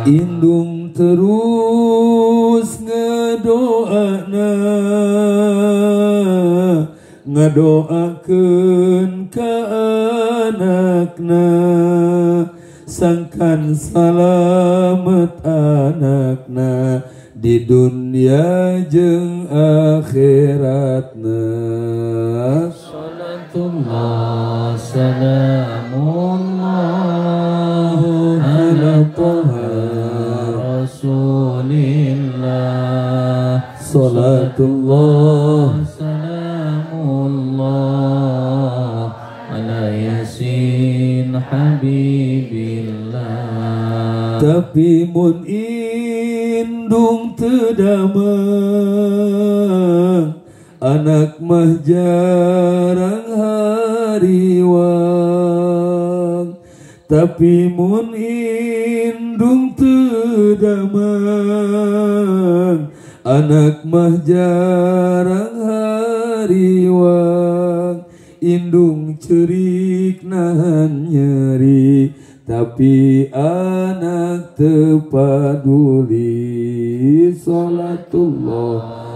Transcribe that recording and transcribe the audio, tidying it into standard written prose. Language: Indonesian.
Indung terus ngedoakeun ka anakna, sangkan salamet anakna di dunia jeung akhiratna. Salatullah salamullah ala Toha Rasulillah. Salatullah salamullah ala Yasin Habibillah. Tapi mun indung teu damang, anak mah jarang hariwang. Tapi mun indung teu damang, anak mah jarang hariwang. Indung cerik nahan nyeri, tapi anak teu paduli. Salatullah